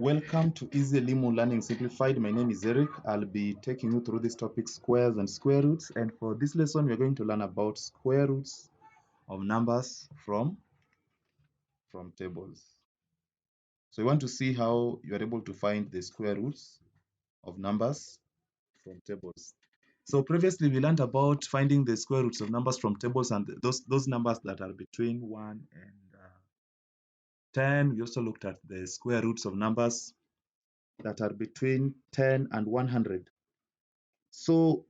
Welcome to Easy Limo Learning Simplified. My name is Eric. I'll be taking you through this topic, squares and square roots. And for this lesson, we're going to learn about square roots of numbers from tables. So we want to see how you are able to find the square roots of numbers from tables. So previously we learned about finding the square roots of numbers from tables and those numbers that are between 1 and 10. We also looked at the square roots of numbers that are between 10 and 100. So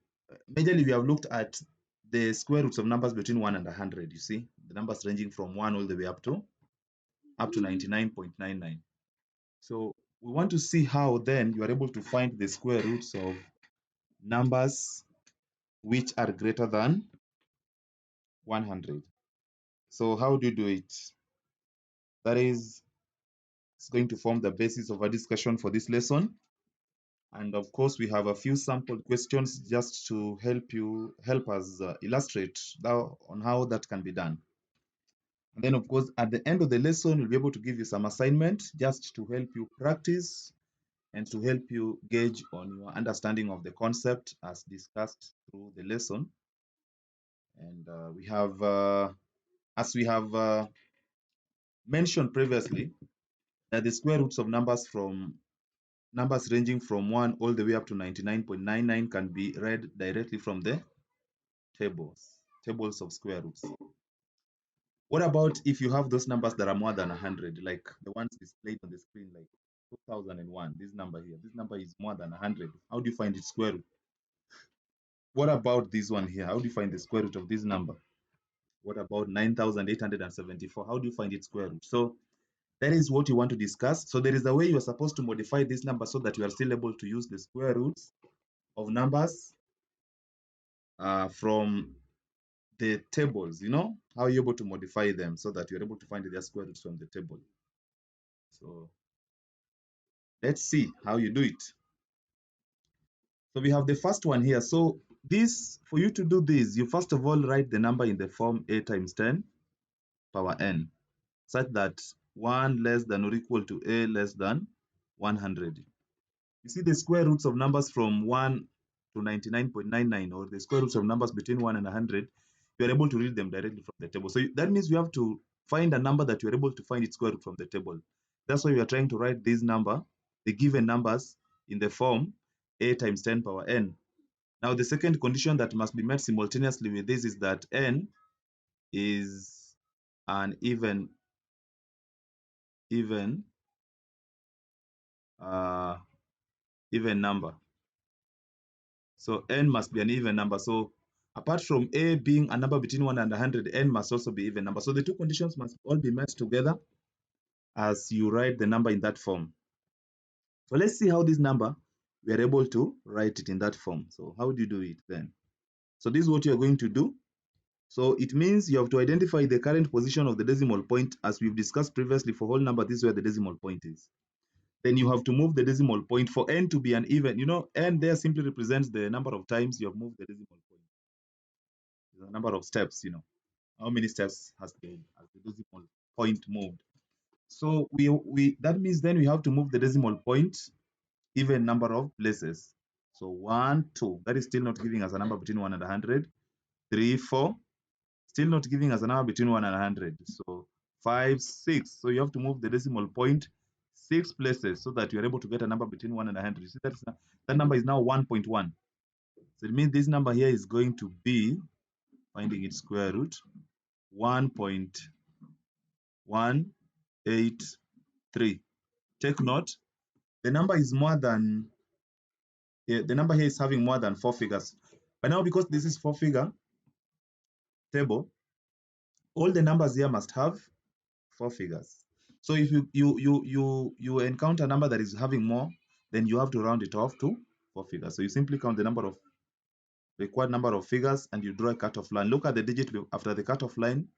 majorly we have looked at the square roots of numbers between 1 and 100. You see, the numbers ranging from 1 all the way up to 99.99. So we want to see how then you are able to find the square roots of numbers which are greater than 100. So how do you do it? That is, it's going to form the basis of our discussion for this lesson. And of course, we have a few sample questions just to help us illustrate on how that can be done. And then, of course, at the end of the lesson, we'll be able to give you some assignment just to help you practice and to help you gauge on your understanding of the concept as discussed through the lesson. And we have, as we have mentioned previously, that the square roots of numbers ranging from 1 all the way up to 99.99 can be read directly from the tables of square roots. What about if you have those numbers that are more than 100, like the ones displayed on the screen, like 2001, this number here, this number is more than 100. How do you find its square root? What about this one here? How do you find the square root of this number? What about 9,874? How do you find its square root? So that is what you want to discuss. So there is a way you are supposed to modify this number so that you are still able to use the square roots of numbers from the tables. You know, how you're able to modify them so that you're able to find their square roots from the table. So let's see how you do it. So we have the first one here. So this, for you to do this, you first of all write the number in the form a times 10 power n, such that 1 less than or equal to a less than 100. You see the square roots of numbers from 1 to 99.99, or the square roots of numbers between 1 and 100, you are able to read them directly from the table. So that means you have to find a number that you are able to find its square root from the table. That's why we are trying to write this number, the given numbers, in the form a times 10 power n. Now the second condition that must be met simultaneously with this is that n is an even number. So n must be an even number. So apart from a being a number between 1 and 100, n must also be even number. So the two conditions must all be met together as you write the number in that form. So let's see how this number, we are able to write it in that form. So how do you do it then? So this is what you're going to do. So it means you have to identify the current position of the decimal point, as we've discussed previously. For whole number, this is where the decimal point is. Then you have to move the decimal point for n to be an even. You know, n there simply represents the number of times you have moved the decimal point. The number of steps, you know, how many steps has the decimal point moved. So that means then we have to move the decimal point even number of places. So 1, 2, that is still not giving us a number between 1 and 100. 3, 4, still not giving us a number between 1 and 100. So 5, 6. So you have to move the decimal point 6 places so that you are able to get a number between 1 and 100. You see that number is now 1.1. So it means this number here is going to be, finding its square root, 1.183. Take note, the number is more than, the number here is having more than 4 figures. But now, because this is 4-figure table, all the numbers here must have 4 figures. So if you encounter a number that is having more, then you have to round it off to 4 figures. So you simply count the required number of figures and you draw a cutoff line. Look at the digit after the cutoff line.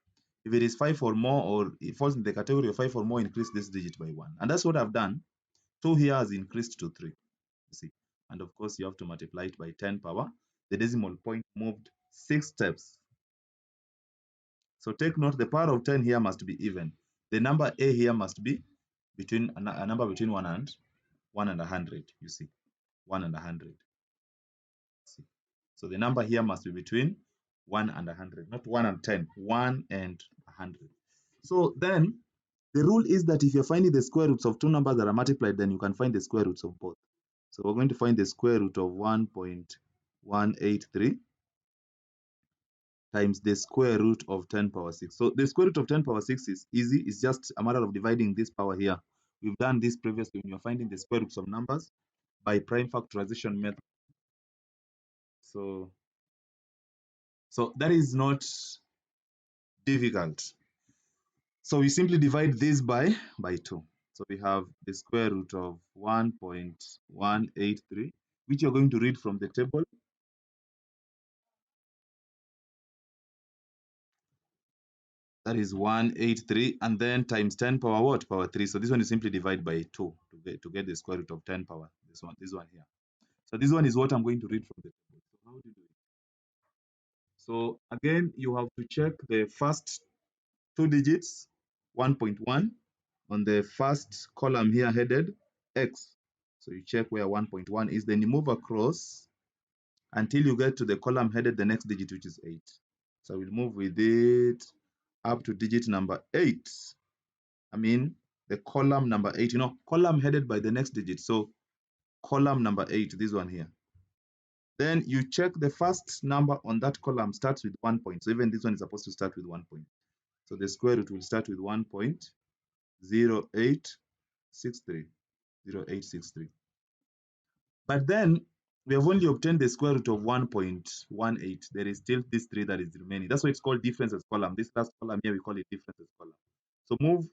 If it is 5 or more, or it falls in the category of 5 or more, increase this digit by 1. And that's what I've done. 2 here has increased to 3. You see. And of course, you have to multiply it by 10 power. The decimal point moved 6 steps. So take note, the power of 10 here must be even. The number a here must be between a number between 1 and 1 and 100, you see, 1 and 100. See. So the number here must be between 1 and 100, not 1 and 10, 1 and 100. So then the rule is that if you're finding the square roots of two numbers that are multiplied, then you can find the square roots of both. So we're going to find the square root of 1.183 times the square root of 10 power 6. So the square root of 10 power 6 is easy. It's just a matter of dividing this power here. We've done this previously when you're finding the square roots of numbers by prime factorization method. So that is not difficult. So we simply divide this by 2. So we have the square root of 1.183, which you're going to read from the table. That is 183, and then times 10 power what? Power 3. So this one is simply divide by 2 to get the square root of 10 power. This one here. So this one is what I'm going to read from the table. So how do you do it? So again, you have to check the first two digits, 1.1, on the first column here headed X. So you check where 1.1 is, then you move across until you get to the column headed the next digit, which is 8. So we'll move with it up to digit number 8. I mean, the column number 8, column headed by the next digit. So column number 8, this one here. Then you check the first number on that column starts with 1 point. So even this one is supposed to start with 1 point. So the square root will start with 1.0863. But then we have only obtained the square root of 1.18. There is still this 3 that is remaining. That's why it's called differences column. This last column here, we call it differences column. So move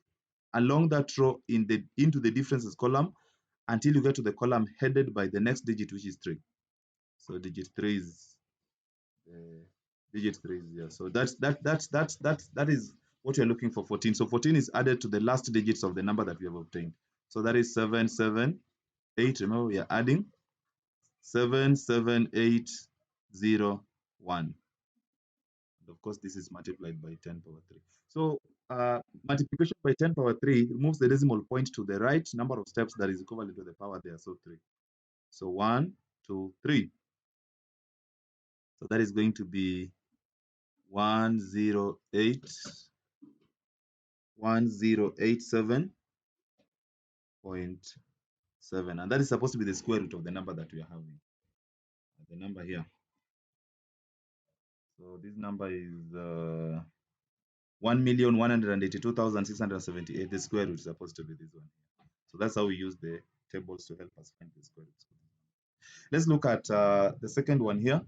along that row into the differences column until you get to the column headed by the next digit, which is 3. So digit 3 is here. So that is what you're looking for, 14. So 14 is added to the last digits of the number that we have obtained. So that is 778. Remember, we are adding 77801. And of course, this is multiplied by 10 power 3. So multiplication by 10 power 3 moves the decimal point to the right number of steps that is equivalent to the power there. So 3. So 1, 2, 3. So that is going to be 1087.7, and that is supposed to be the square root of the number that we are having. The number here. So this number is 1,182,678. The square root is supposed to be this one. So that's how we use the tables to help us find the square roots. Let's look at the second one here.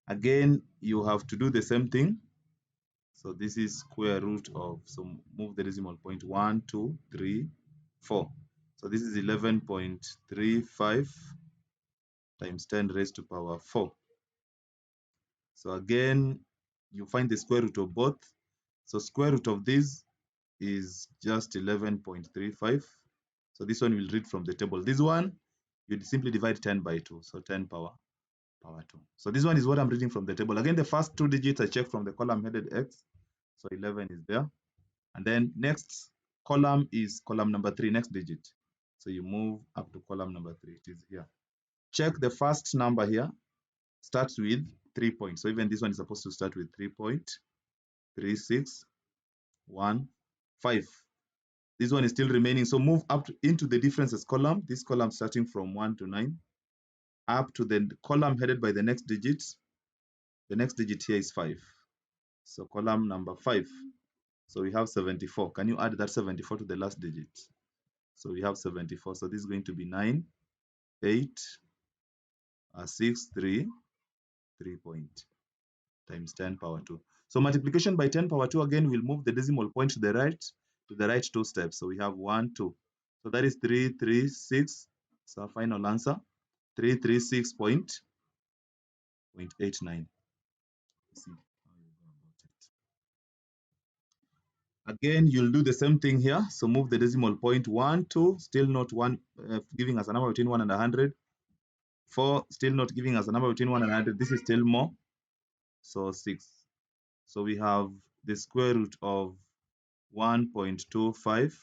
Again, you have to do the same thing. So this is square root of, so move the decimal point, 1, 2, 3, 4. So this is 11.35 times 10 raised to power 4. So again, you find the square root of both. So square root of this is just 11.35. So this one will read from the table. This one, you'd simply divide 10 by 2. So 10 power 2. So this one is what I'm reading from the table. Again, the first two digits I check from the column headed X. So 11 is there. And then next column is column number 3, next digit. So you move up to column number 3. It is here. Check the first number here. Starts with 3 points. So even this one is supposed to start with 3.3615. This one is still remaining. So move up into the differences column. This column starting from 1 to 9. Up to the column headed by the next digit. The next digit here is 5. So column number 5. So we have 74. Can you add that 74 to the last digit? So we have 74. So this is going to be 9, 8, 6, 3 point times 10 power 2. So multiplication by 10 power 2 again will move the decimal point to the right 2 steps. So we have 1, 2. So that is 336. So our final answer 336.89. See how you go about it. Again, you'll do the same thing here. So move the decimal point 1, 2, still not 1, giving us a number between 1 and 100. 4, still not giving us a number between 1 and 100. This is still more. So 6. So we have the square root of 1.25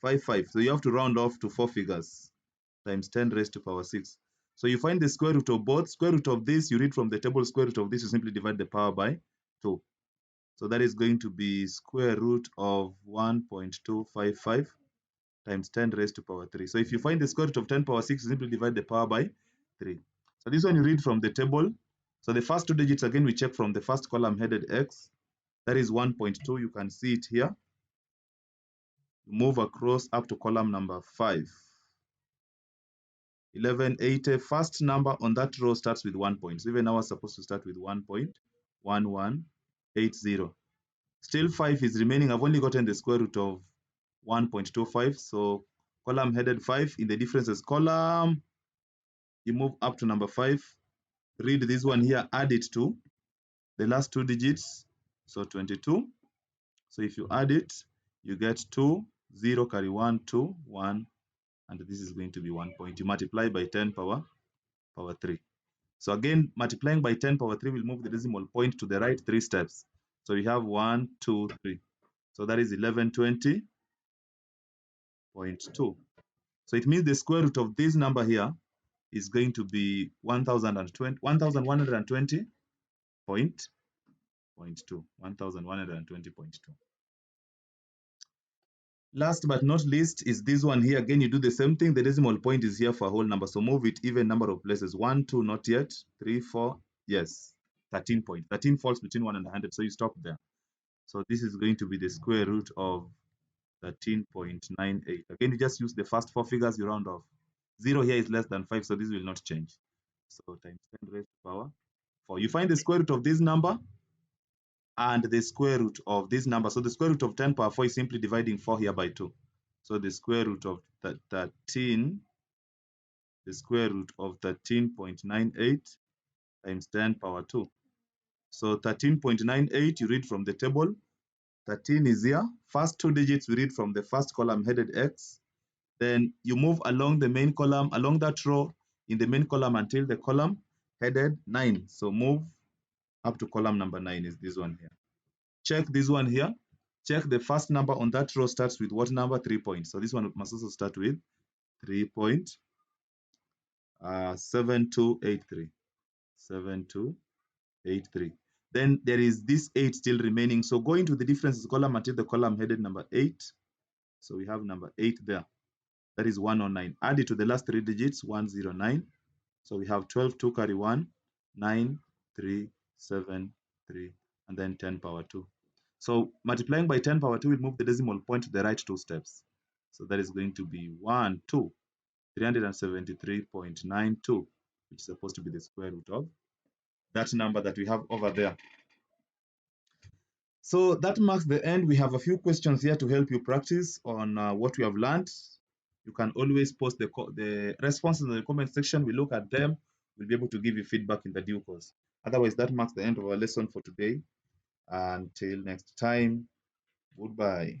55. So you have to round off to 4 figures times 10 raised to power 6. So you find the square root of both. Square root of this, you read from the table. Square root of this, you simply divide the power by 2. So that is going to be square root of 1.255 times 10 raised to power 3. So if you find the square root of 10 power 6, you simply divide the power by 3. So this one you read from the table. So the first 2 digits, again, we check from the first column headed x. That is 1.2. You can see it here. Move across up to column number 5. 1180. First number on that row starts with 1 point. So even now we're supposed to start with 1.1180. Still 5 is remaining. I've only gotten the square root of 1.25. So column headed 5 in the differences column. You move up to number 5. Read this one here, add it to the last 2 digits. So 22. So if you add it, you get 2, 0 carry 1, 2, 1, and this is going to be 1 point. You multiply by 10 power 3. So again, multiplying by 10 power 3 will move the decimal point to the right 3 steps. So we have 1, 2, 3. So that is 1120.2. So it means the square root of this number here is going to be 1120.2. 1120.2. Last but not least is this one here. Again, you do the same thing. The decimal point is here for a whole number. So move it even number of places. 1, 2, not yet. 3, 4, yes. 13 point. 13 falls between 1 and 100. So you stop there. So this is going to be the square root of 13.98. Again, you just use the first 4 figures, you round off. 0 here is less than 5, so this will not change. So times 10 raised to power 4. You find the square root of this number and the square root of this number. So the square root of 10 power 4 is simply dividing 4 here by 2. So the square root of 13, the square root of 13.98 times 10 power 2. So 13.98, you read from the table. 13 is here. First 2 digits we read from the first column headed x. Then you move along the main column, along that row in the main column until the column headed 9. So move up to column number 9 is this one here. Check this one here. Check the first number on that row starts with what number? 3 points. So this one must also start with 3.7283. 7283. Then there is this 8 still remaining. So go into the differences column until the column headed number 8. So we have number 8 there. That is 109. Add it to the last 3 digits, 109. So we have 12, 2 carry 1, 9, 3, 7, 3, and then 10 power 2. So multiplying by 10 power 2 will move the decimal point to the right 2 steps. So that is going to be 373.92, which is supposed to be the square root of that number that we have over there. So that marks the end. We have a few questions here to help you practice on what we have learned. You can always post the responses in the comment section. We look at them. We'll be able to give you feedback in the due course. Otherwise, that marks the end of our lesson for today. Until next time, goodbye.